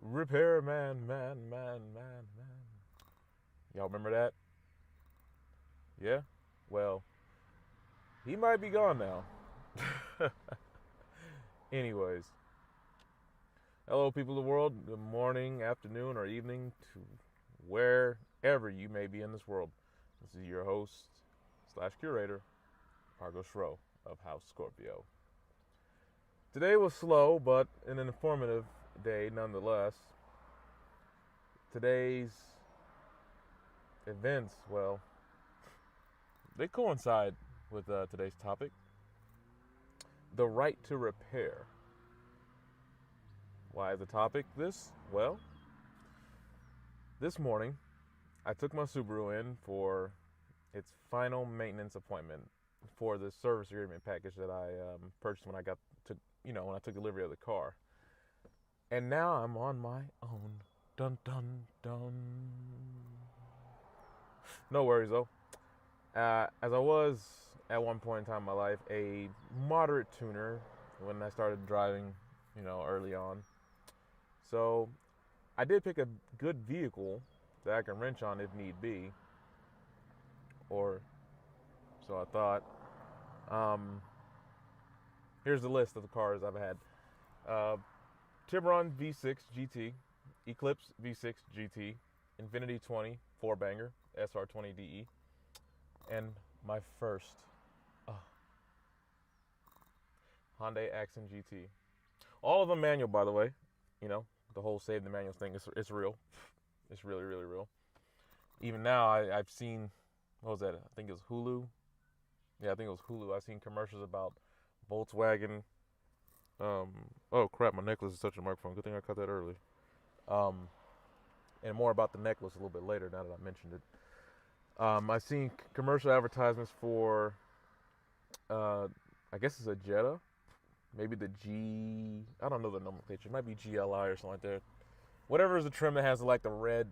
Repairman, man. Y'all remember that? Yeah? Well, he might be gone now. Anyways, hello, people of the world. Good morning, afternoon, or evening to wherever you may be in this world. This is your host slash curator, R'Gos Rho of House Scorpio. Today was slow, but an informative day nonetheless. Today's events, well, they coincide with today's topic, the right to repair. Why is the topic this? Well, this morning I took my Subaru in for its final maintenance appointment for the service agreement package that I purchased when I when I took delivery of the car. And now I'm on my own. Dun dun dun. No worries though. As I was at one point in time in my life a moderate tuner when I started driving, early on. So I did pick a good vehicle that I can wrench on if need be, or so I thought. Here's the list of the cars I've had. Tiburon V6 GT, Eclipse V6 GT, Infiniti 20 4-banger, SR20DE, and my first Hyundai Accent GT. All of them manual, by the way. The whole save the manuals thing, it's real. It's really, really real. Even now, I've seen, what was that? I think it was Hulu. Yeah, I think it was Hulu. I've seen commercials about Volkswagen. Oh crap, my necklace is touching the microphone. Good thing I cut that early. And more about the necklace a little bit later now that I mentioned it. I've seen commercial advertisements for, I guess it's a Jetta. Maybe the I don't know the nomenclature. It might be GLI or something like that. Whatever is the trim that has like the red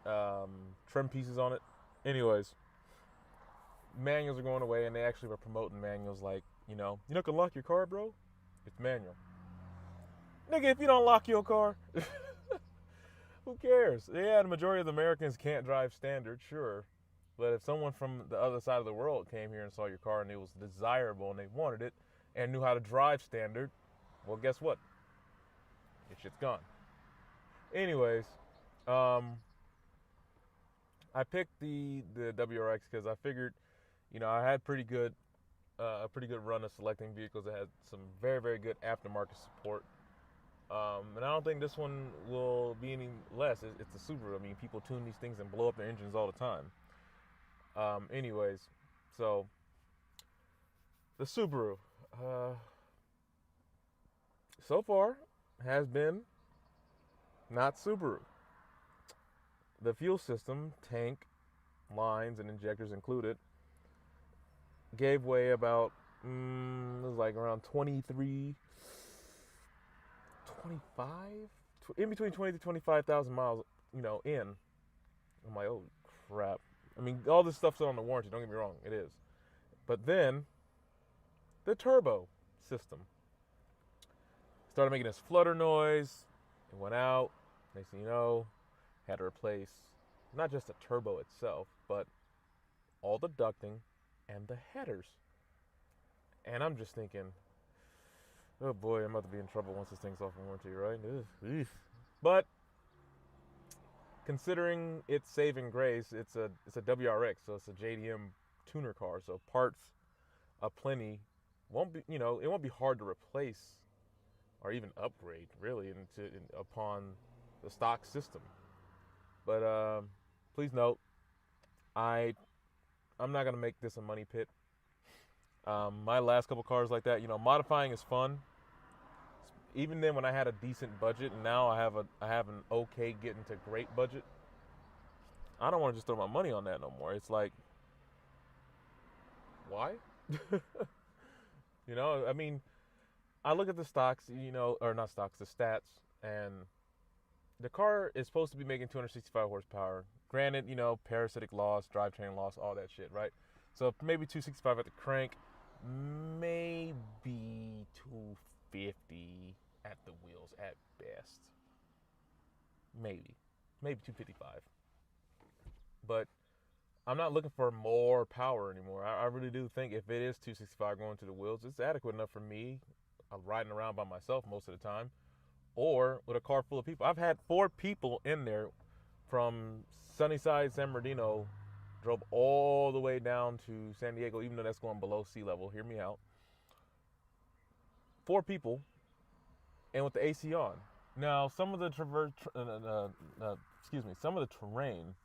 trim pieces on it. Anyways, manuals are going away, and they actually were promoting manuals like, you can lock your car, bro. It's manual. Nigga, if you don't lock your car, who cares? Yeah, the majority of the Americans can't drive standard, sure. But if someone from the other side of the world came here and saw your car and it was desirable and they wanted it and knew how to drive standard, well, guess what? Your shit's gone. Anyways, I picked the WRX because I figured, I had a pretty good run of selecting vehicles that had some very, very good aftermarket support. And I don't think this one will be any less. It's a Subaru. I mean, people tune these things and blow up their engines all the time. Anyways, so the Subaru, so far, has been not Subaru. The fuel system, tank, lines, and injectors included, gave way about, it was like around 23, 25, in between 20 to 25,000 miles, in. I'm like, oh crap. I mean, all this stuff's on the warranty, don't get me wrong, it is. But then, the turbo system started making this flutter noise. It went out. Next thing you know, had to replace not just the turbo itself, but all the ducting and the headers. And I'm just thinking, oh boy, I'm about to be in trouble once this thing's off warranty, right? Ugh. But considering its saving grace, it's a WRX, so it's a JDM tuner car, so parts aplenty. It won't be hard to replace or even upgrade really upon the stock system. But please note, I'm not gonna make this a money pit. My last couple cars like that, modifying is fun. Even then, when I had a decent budget, and now I have an okay getting to great budget, I don't want to just throw my money on that no more. It's like, why? I mean, I look at the stocks, or not stocks, the stats, and the car is supposed to be making 265 horsepower. Granted, parasitic loss, drivetrain loss, all that shit, right? So maybe 265 at the crank, maybe 250 at the wheels at best. maybe 255. But I'm not looking for more power anymore. I really do think if it is 265 going to the wheels, it's adequate enough for me. I'm riding around by myself most of the time, or with a car full of people. I've had 4 people in there from Sunnyside, San Bernardino, drove all the way down to San Diego, even though that's going below sea level. Hear me out. 4 people, and with the AC on. Now, some of the some of the terrain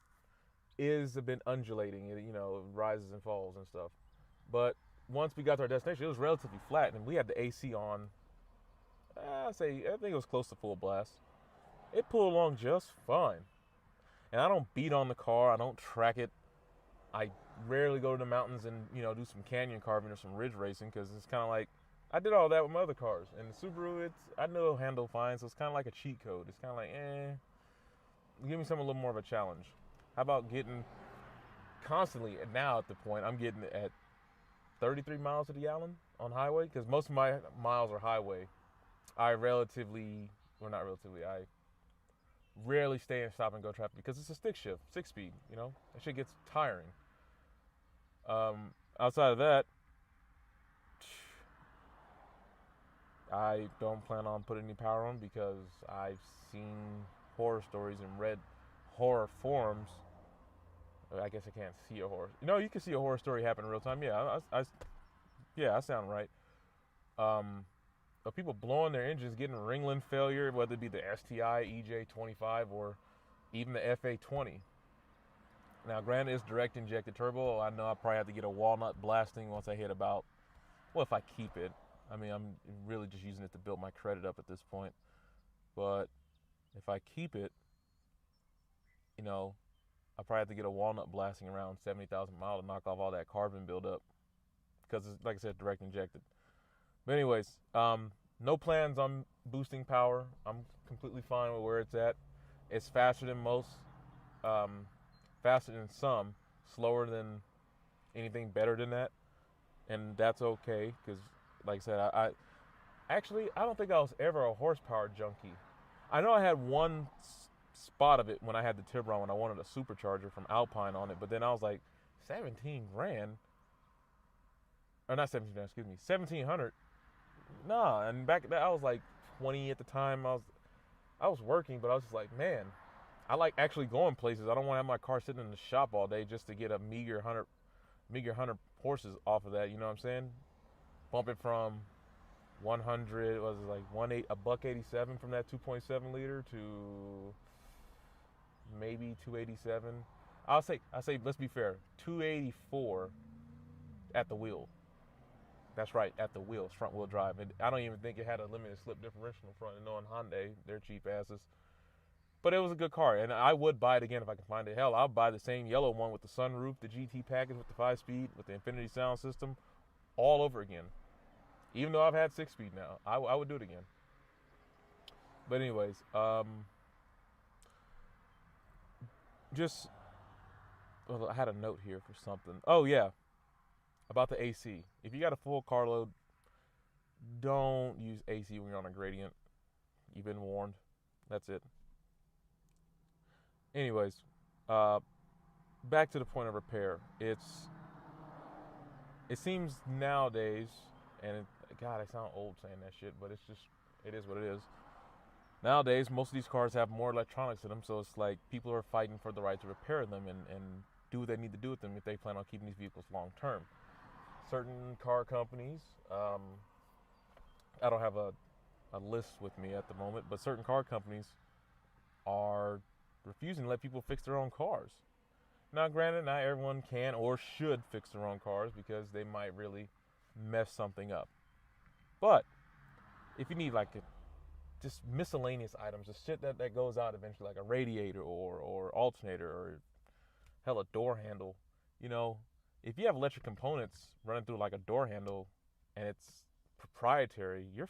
is a bit undulating. It, rises and falls and stuff. But once we got to our destination, it was relatively flat, and we had the AC on. I think it was close to full blast. It pulled along just fine. And I don't beat on the car. I don't track it. I rarely go to the mountains and, do some canyon carving or some ridge racing, because it's kind of like, I did all that with my other cars. And the Subaru, I know it'll handle fine, so it's kind of like a cheat code. It's kind of like, give me something a little more of a challenge. How about getting constantly, and now at the point, I'm getting at 33 miles to the gallon on highway, because most of my miles are highway. I rarely stay in stop and go traffic, because it's a stick shift, 6-speed, that shit gets tiring. Outside of that, I don't plan on putting any power on, because I've seen horror stories and read horror forums. I guess I can't see a horror. You can see a horror story happen in real time. Yeah, I sound right. Of people blowing their engines, getting ringling failure, whether it be the STI, EJ25, or even the FA20. Now, granted, it's direct injected turbo. I know I probably have to get a walnut blasting once I hit about, if I keep it. I mean, I'm really just using it to build my credit up at this point. But if I keep it, I probably have to get a walnut blasting around 70,000 miles to knock off all that carbon buildup, because it's, like I said, direct injected. But anyways, no plans on boosting power. I'm completely fine with where it's at. It's faster than most, faster than some, slower than anything better than that, and that's okay, because, like I said, I don't think I was ever a horsepower junkie. I know I had one spot of it when I had the Tiburon, when I wanted a supercharger from Alpine on it, but then I was like, 17 grand, or not 17 grand, excuse me, 1700. Nah, and back then I was like 20 at the time. I was working, but I was just like, man, I like actually going places. I don't want to have my car sitting in the shop all day just to get a meager 100 horses off of that. You know what I'm saying? Bump it from 100, was it like a buck 87 from that 2.7 liter to maybe 287. I say let's be fair, 284 at the wheel. That's right, at the wheels, front wheel drive. And I don't even think it had a limited slip differential in front. And knowing Hyundai, they're cheap asses. But it was a good car, and I would buy it again if I could find it. Hell, I'll buy the same yellow one with the sunroof, the GT package with the 5-speed, with the Infinity sound system, all over again. Even though I've had 6-speed now, I would do it again. But anyways, I had a note here for something. Oh, yeah. About the AC. If you got a full carload, don't use AC when you're on a gradient. You've been warned. That's it. Anyways, back to the point of repair. It seems nowadays, and God, I sound old saying that shit, but it is what it is. Nowadays, most of these cars have more electronics in them, so it's like people are fighting for the right to repair them and do what they need to do with them if they plan on keeping these vehicles long term. Certain car companies, I don't have a list with me at the moment, but certain car companies are refusing to let people fix their own cars. Now, granted, not everyone can or should fix their own cars, because they might really mess something up. But if you need just miscellaneous items, the shit that goes out eventually, like a radiator or alternator or hell, a door handle, if you have electric components running through like a door handle and it's proprietary, you're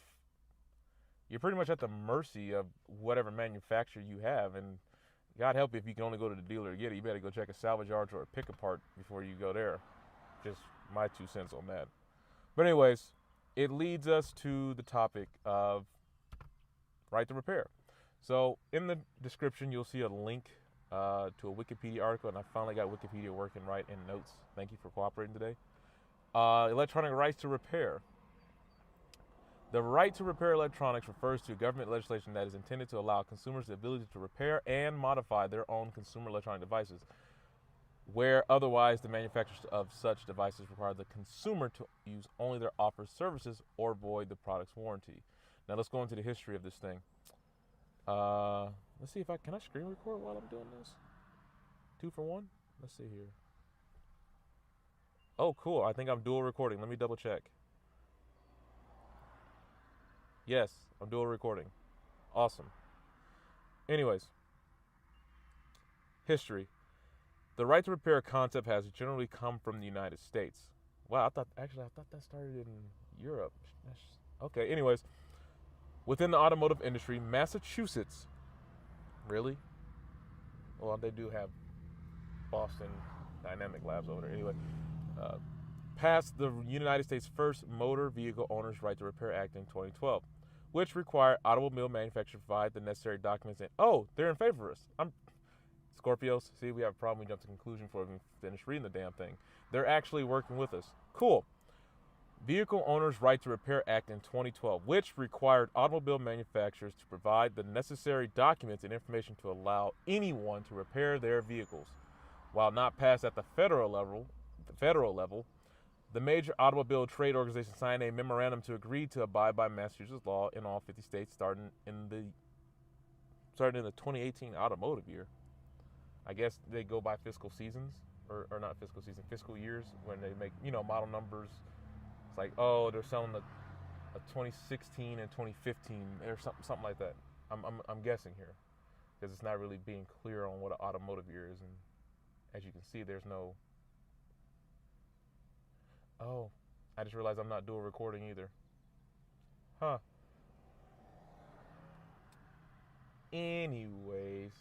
pretty much at the mercy of whatever manufacturer you have. And God help you if you can only go to the dealer to get it. You better go check a salvage yard or a pick apart before you go there. Just my 2 cents on that. But anyways, it leads us to the topic of right to repair. So in the description, you'll see a link to a Wikipedia article, and I finally got Wikipedia working right in notes. Thank you for cooperating today. Electronic rights to repair. The right to repair electronics refers to government legislation that is intended to allow consumers the ability to repair and modify their own consumer electronic devices, where otherwise the manufacturers of such devices require the consumer to use only their offered services or void the product's warranty. Now let's go into the history of this thing. Let's see if can I screen record while I'm doing this? 2 for 1? Let's see here. Oh, cool. I think I'm dual recording. Let me double check. Yes, I'm dual recording. Awesome. Anyways, history. The right to repair concept has generally come from the United States. Wow, I thought that started in Europe. Okay, anyways, within the automotive industry, Massachusetts, really? Well, they do have Boston Dynamic Labs over there. Anyway, passed the United States' first Motor Vehicle Owners' Right to Repair Act in 2012, which required automobile manufacturers to provide the necessary documents. They're in favor of us. Scorpios, see, we have a problem. We jumped to conclusion before we even finished reading the damn thing. They're actually working with us. Cool. Vehicle Owners' Right to Repair Act in 2012, which required automobile manufacturers to provide the necessary documents and information to allow anyone to repair their vehicles. While not passed at the federal level, the major automobile trade organization signed a memorandum to agree to abide by Massachusetts law in all 50 states starting in the 2018 automotive year. I guess they go by fiscal seasons, or not fiscal season, fiscal years, when they make, model numbers. It's like, oh, they're selling a 2016 and 2015 or something like that. I'm guessing here, because it's not really being clear on what an automotive year is, and as you can see, there's no. Oh, I just realized I'm not dual recording either. Huh. Anyways,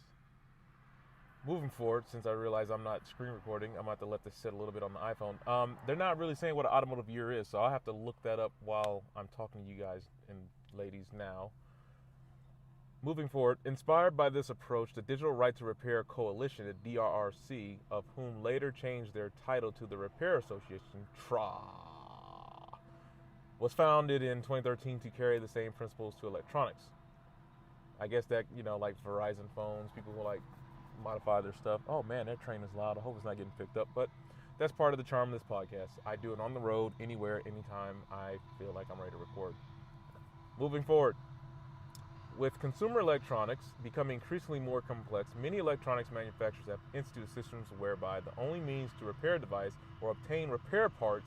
moving forward, since I realize I'm not screen recording, I'm going to have to let this sit a little bit on the iPhone. They're not really saying what an automotive year is, so I'll have to look that up while I'm talking to you guys and ladies now. Moving forward, inspired by this approach, the Digital Right to Repair Coalition, the DRRC, of whom later changed their title to the Repair Association, TRA, was founded in 2013 to carry the same principles to electronics. I guess that, like Verizon phones, people will modify their stuff. Oh man, that train is loud. I hope it's not getting picked up, but that's part of the charm of this podcast. I do it on the road, anywhere, anytime I feel like I'm ready to record. Moving forward. With consumer electronics becoming increasingly more complex, many electronics manufacturers have instituted systems whereby the only means to repair a device or obtain repair parts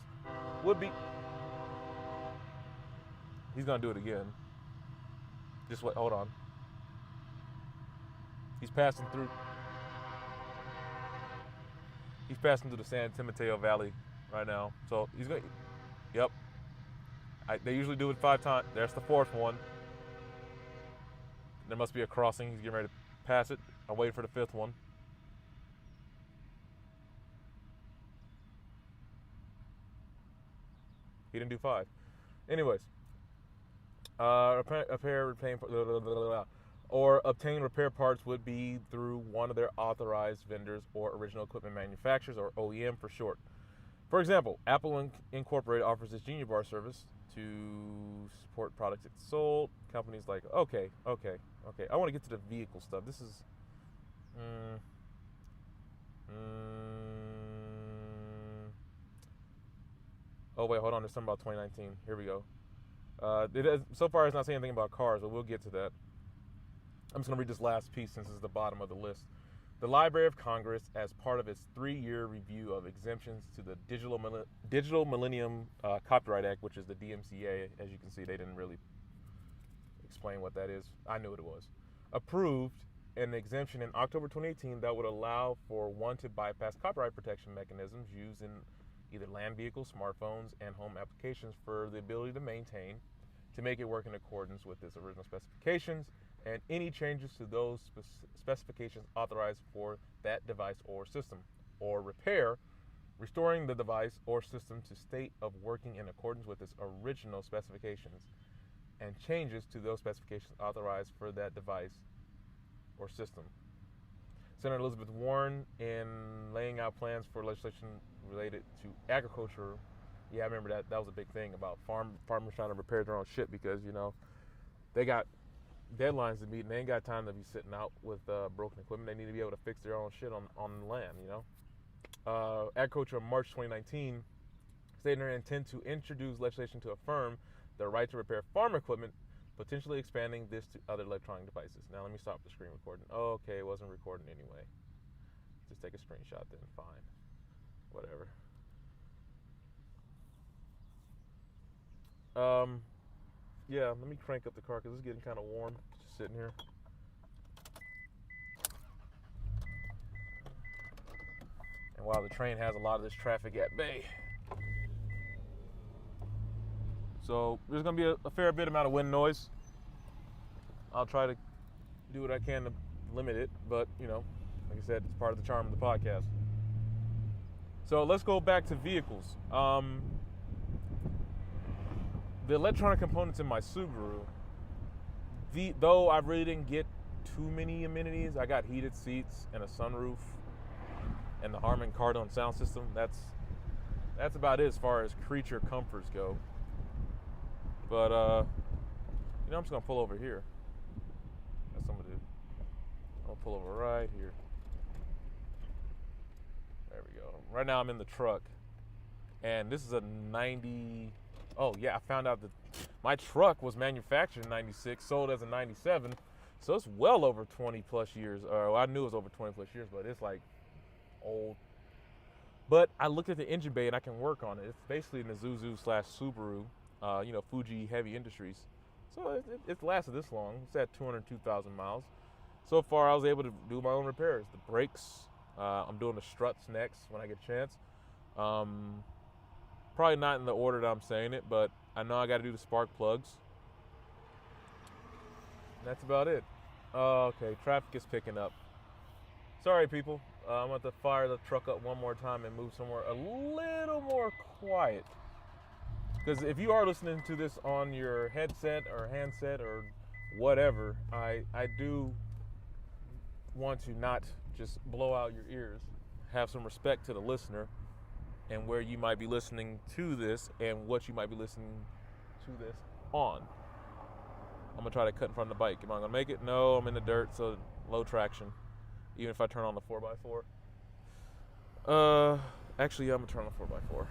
would be... He's going to do it again. Just wait, hold on. He's passing through the San Mateo Valley right now. So he's going to... Yep. They usually do it 5 times. There's the 4th one. There must be a crossing. He's getting ready to pass it. I'm waiting for the 5th one. He didn't do 5. Anyways, obtain repair parts would be through one of their authorized vendors or original equipment manufacturers, or OEM for short. For example, Apple Incorporated offers its Junior Bar service to support products it sold. Companies like, okay. I want to get to the vehicle stuff. This is, oh wait, hold on. There's something about 2019. Here we go. So far, it's not saying anything about cars, but we'll get to that. I'm just gonna read this last piece since it's the bottom of the list. The Library of Congress, as part of its 3-year review of exemptions to the Digital Millennium Copyright Act, which is the DMCA, as you can see, they didn't really explain what that is. I knew what it was. Approved an exemption in October 2018 that would allow for one to bypass copyright protection mechanisms used in either land vehicles, smartphones, and home applications for the ability to maintain, to make it work in accordance with its original specifications, and any changes to those specifications authorized for that device or system, or repair, restoring the device or system to state of working in accordance with its original specifications, and changes to those specifications authorized for that device or system. Senator Elizabeth Warren in laying out plans for legislation related to agriculture. Yeah, I remember that. That was a big thing about farmers trying to repair their own shit because, you know, they got deadlines to meet and they ain't got time to be sitting out with broken equipment. They need to be able to fix their own shit on land, you know. Agriculture in March 2019 stated their intent to introduce legislation to affirm the right to repair farm equipment, potentially expanding this to other electronic devices. Now let me stop the screen recording. Oh, okay, it wasn't recording anyway. Just take a screenshot then, fine. Whatever. Yeah, let me crank up the car because it's getting kind of warm just sitting here. And while the train has a lot of this traffic at bay. So there's going to be a fair bit amount of wind noise. I'll try to do what I can to limit it, but, you know, like I said, it's part of the charm of the podcast. So let's go back to vehicles. The electronic components in my Subaru, though I really didn't get too many amenities, I got heated seats and a sunroof and the Harman Kardon sound system. That's about it as far as creature comforts go. But, you know, I'm just going to pull over here. That's what I'm going to do. I'll pull over right here. There we go. Right now I'm in the truck. And this is a 90... Oh, yeah, I found out that my truck was manufactured in 96, sold as a 97. So it's well over 20 plus years. Or I knew it was over 20 plus years, but it's like old. But I looked at the engine bay and I can work on it. It's basically an Isuzu/Subaru, you know, Fuji Heavy Industries. So it lasted this long. It's at 202,000 miles. So far, I was able to do my own repairs. The brakes, I'm doing the struts next when I get a chance. Probably not in the order that I'm saying it, but I know I got to do the spark plugs. That's about it. Okay, traffic is picking up. Sorry, people. I'm going to have to fire the truck up one more time and move somewhere a little more quiet. Because if you are listening to this on your headset or handset or whatever, I do want to not just blow out your ears. Have some respect to the listener and where you might be listening to this and what you might be listening to this on. I'm going to try to cut in front of the bike. Am I going to make it? No, I'm in the dirt, so low traction. Even if I turn on the 4x4. Actually, yeah, I'm going to turn on the 4x4.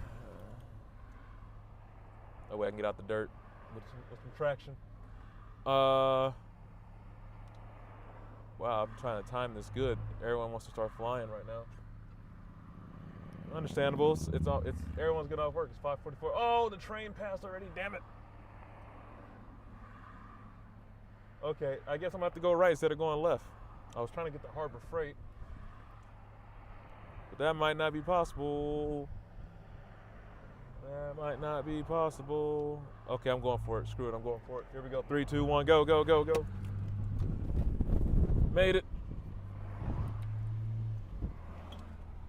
That way I can get out the dirt with some traction. Wow, I'm trying to time this good. Everyone wants to start flying right now. Understandable. It's everyone's getting off work. It's 5:44. Oh, the train passed already. Damn it. Okay, I guess I'm gonna have to go right instead of going left. I was trying to get the Harbor Freight, but that might not be possible. That might not be possible. Okay, I'm going for it. Screw it, I'm going for it. Here we go. 3, 2, 1, go, go, go, go. Made it.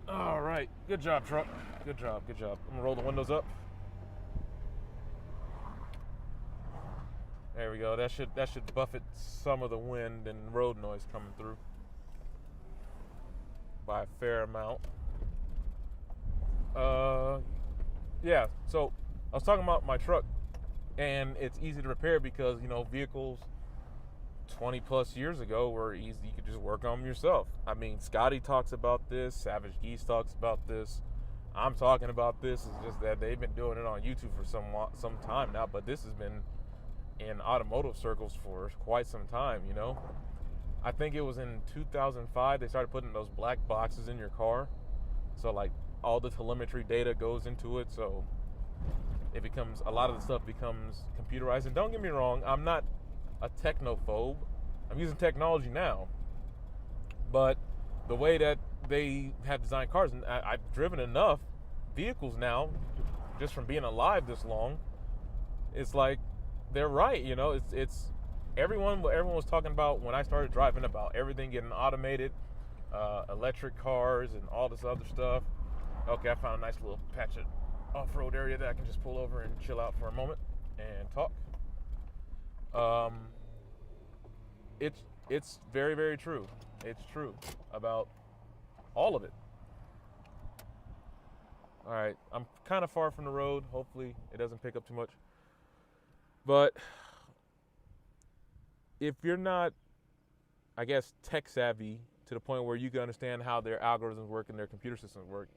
All right, good job, truck. Good job, good job. I'm gonna roll the windows up. There we go. That should buffet some of the wind and road noise coming through by a fair amount. Yeah. So I was talking about my truck, and it's easy to repair because, you know, vehicles 20 plus years ago were easy. You could just work on them yourself. I mean, Scotty talks about this. Savage Geese talks about this. I'm talking about this. It's just that they've been doing it on YouTube for some time now, but this has been in automotive circles for quite some time, you know. I think it was in 2005 they started putting those black boxes in your car. So, like, all the telemetry data goes into it, so it becomes, a lot of the stuff becomes computerized. And don't get me wrong, I'm not a technophobe. I'm using technology now, but the way that they have designed cars, and I've driven enough vehicles now just from being alive this long, it's like they're right, you know. It's everyone was talking about when I started driving about everything getting automated, electric cars and all this other stuff. Okay, I found a nice little patch of off-road area that I can just pull over and chill out for a moment and talk. it's very, very true. It's true about all of it. All right, I'm kind of far from the road. Hopefully it doesn't pick up too much. But if you're not, I guess, tech savvy to the point where you can understand how their algorithms work and their computer systems work,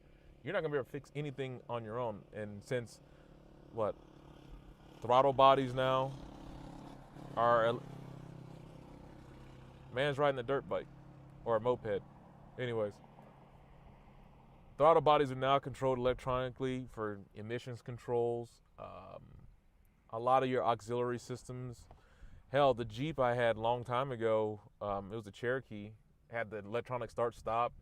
you're not gonna be able to fix anything on your own. And since throttle bodies now are, man's riding a dirt bike or a moped. Anyways, throttle bodies are now controlled electronically for emissions controls. A lot of your auxiliary systems. Hell, the Jeep I had a long time ago, it was a Cherokee, had the electronic start-stop,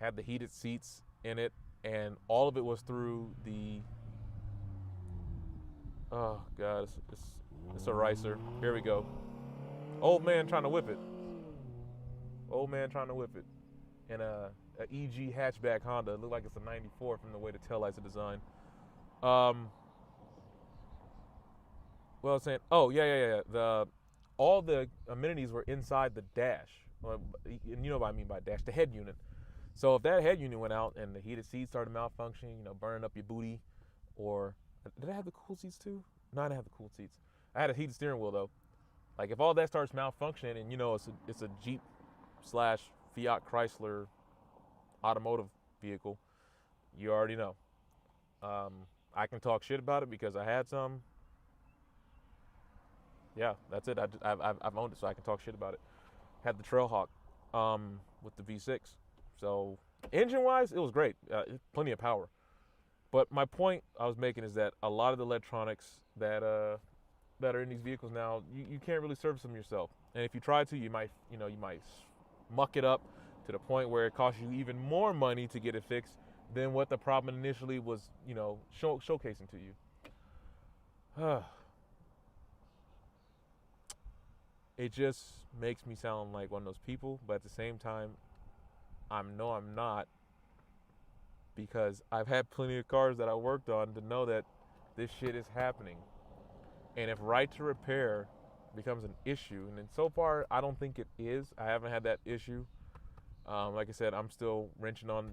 had the heated seats in it, and all of it was through the, oh God, it's a ricer. Here we go. Old man trying to whip it. Old man trying to whip it. And a EG hatchback Honda. It looked like it's a 94 from the way the taillights are designed. Well, I was saying, oh, yeah. All the amenities were inside the dash. And you know what I mean by dash, the head unit. So if that head unit went out and the heated seats started malfunctioning, burning up your booty, or did I have the cool seats too? No, I didn't have the cool seats. I had a heated steering wheel though. Like if all that starts malfunctioning and it's a Jeep / Fiat Chrysler automotive vehicle, you already know. I can talk shit about it because I had some. Yeah, that's it. I've owned it, so I can talk shit about it. Had the Trailhawk with the V6. So engine-wise, it was great. Plenty of power. But my point I was making is that a lot of the electronics that are in these vehicles now, you can't really service them yourself. And if you try to, you might muck it up to the point where it costs you even more money to get it fixed than what the problem initially was, showcasing to you. It just makes me sound like one of those people, but at the same time, I'm not, because I've had plenty of cars that I worked on to know that this shit is happening. And if right to repair becomes an issue, and then so far I don't think it is. I haven't had that issue. Like I said, I'm still wrenching on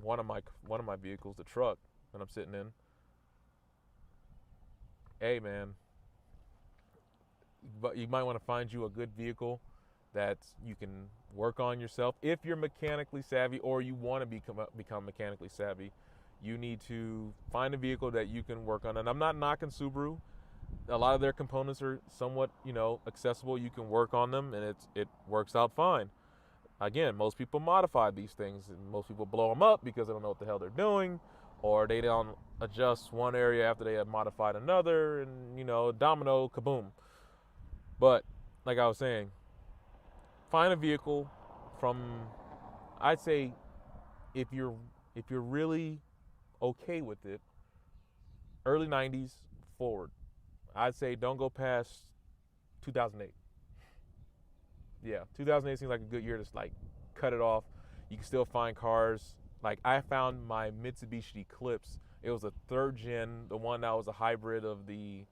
one of my vehicles, the truck that I'm sitting in. Hey man, but you might want to find you a good vehicle that you can work on yourself. If you're mechanically savvy or you want to become mechanically savvy, you need to find a vehicle that you can work on. And I'm not knocking Subaru. A lot of their components are somewhat, accessible. You can work on them and it works out fine. Again, most people modify these things and most people blow them up because they don't know what the hell they're doing, or they don't adjust one area after they have modified another, and domino kaboom. But like I was saying, find a vehicle from, I'd say, if you're really okay with it, early 90s forward. I'd say don't go past 2008. Yeah, 2008 seems like a good year to cut it off. You can still find cars. Like I found my Mitsubishi Eclipse. It was a third gen, the one that was a hybrid of the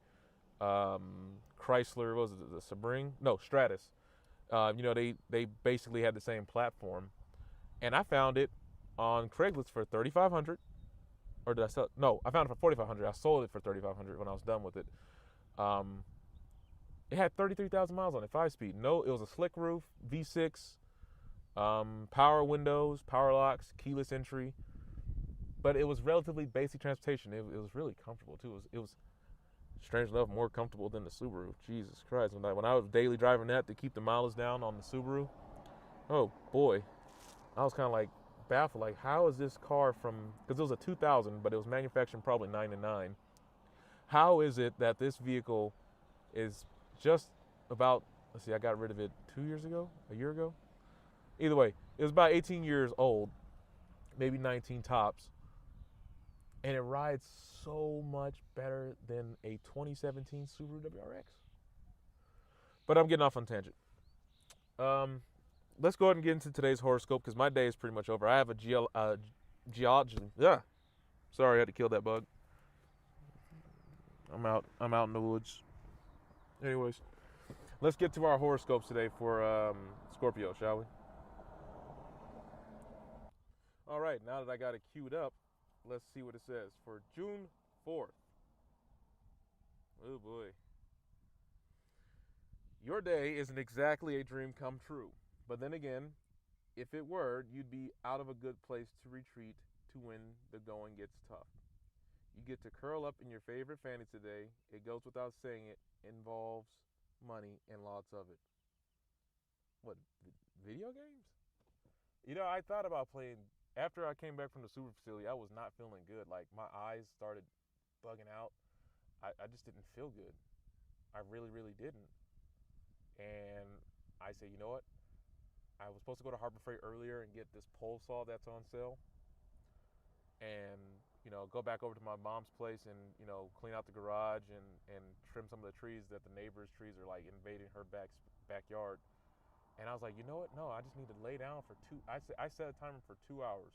Chrysler, what was it, the Sebring? No, Stratus. They basically had the same platform. And I found it on Craigslist for $3,500. Or did I sell it? No, I found it for $4,500. I sold it for $3,500 when I was done with it. It had 33,000 miles on it, 5-speed. No, it was a slick roof, V6, power windows, power locks, keyless entry. But it was relatively basic transportation. It was really comfortable too. It was strange enough more comfortable than the Subaru. Jesus Christ! When I was daily driving that to keep the mileage down on the Subaru, oh boy, I was kind of baffled. Like, how is this car because it was a 2000, but it was manufactured probably 99. How is it that this vehicle is just about, let's see, I got rid of it a year ago? Either way, it was about 18 years old, maybe 19 tops, and it rides so much better than a 2017 Subaru WRX. But I'm getting off on a tangent. Let's go ahead and get into today's horoscope because my day is pretty much over. I have a geology. Yeah. Sorry, I had to kill that bug. I'm out in the woods. Anyways, Let's get to our horoscopes today for Scorpio, shall we? All right, now that I got it queued up, let's see what it says for June 4th. Oh boy. Your day isn't exactly a dream come true, but then again, if it were, you'd be out of a good place to retreat to when the going gets tough. You get to curl up in your favorite fanny today. It goes without saying it involves money and lots of it. What, video games? You know, I thought about playing. After I came back from the Subaru facility, I was not feeling good. Like, my eyes started bugging out. I just didn't feel good. I really, really didn't. And I said, you know what? I was supposed to go to Harbor Freight earlier and get this pole saw that's on sale. And, you know, go back over to my mom's place and, you know, clean out the garage and trim some of the trees that the neighbor's trees are, like, invading her backyard. And I was like, you know what? No, I just need to lay down for I set a timer for 2 hours.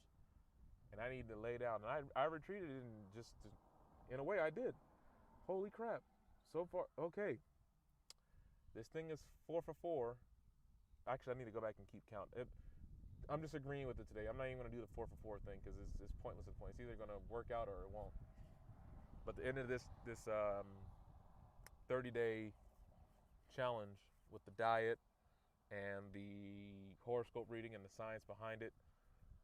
And I needed to lay down. And I retreated and just, in a way, I did. Holy crap. So far, okay. This thing is 4 for 4. Actually, I need to go back and keep count. I'm just agreeing with it today. I'm not even going to do the 4 for 4 thing because it's pointless at the point. It's either going to work out or it won't. But the end of this 30-day challenge with the diet and the horoscope reading and the science behind it,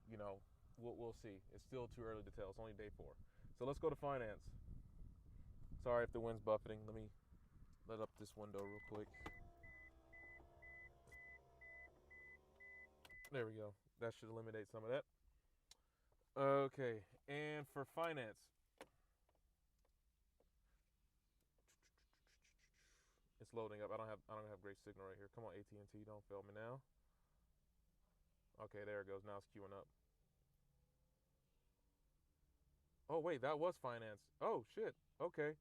you know, we'll see. It's still too early to tell. It's only day 4. So let's go to finance. Sorry if the wind's buffeting. Let me let up this window real quick. There we go. That should eliminate some of that. Okay, and for finance, it's loading up. I don't have great signal right here. Come on, AT&T, don't fail me now. Okay, there it goes. Now it's queuing up. Oh wait, that was finance. Oh shit. Okay.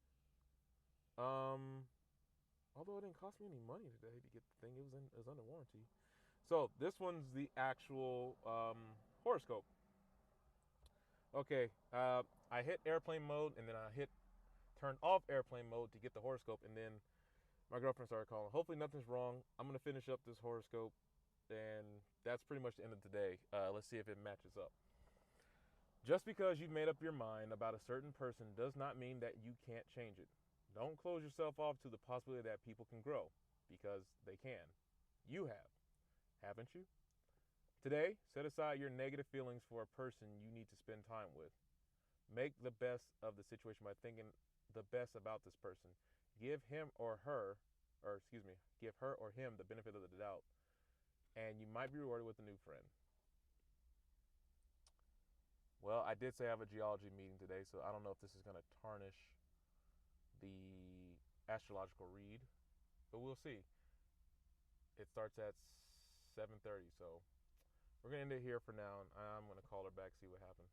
Although it didn't cost me any money today to get the thing, it was under warranty. So this one's the actual horoscope. Okay, I hit airplane mode and then I turn off airplane mode to get the horoscope, and then my girlfriend started calling. Hopefully nothing's wrong. I'm gonna finish up this horoscope, and that's pretty much the end of today. Let's see if it matches up. Just because you've made up your mind about a certain person does not mean that you can't change it. Don't close yourself off to the possibility that people can grow, because they can. You have, haven't you? Today, set aside your negative feelings for a person you need to spend time with. Make the best of the situation by thinking the best about this person. Give her or him the benefit of the doubt, and you might be rewarded with a new friend. Well, I did say I have a geology meeting today, so I don't know if this is going to tarnish the astrological read, but we'll see. It starts at 7:30, so we're going to end it here for now, and I'm going to call her back, see what happened.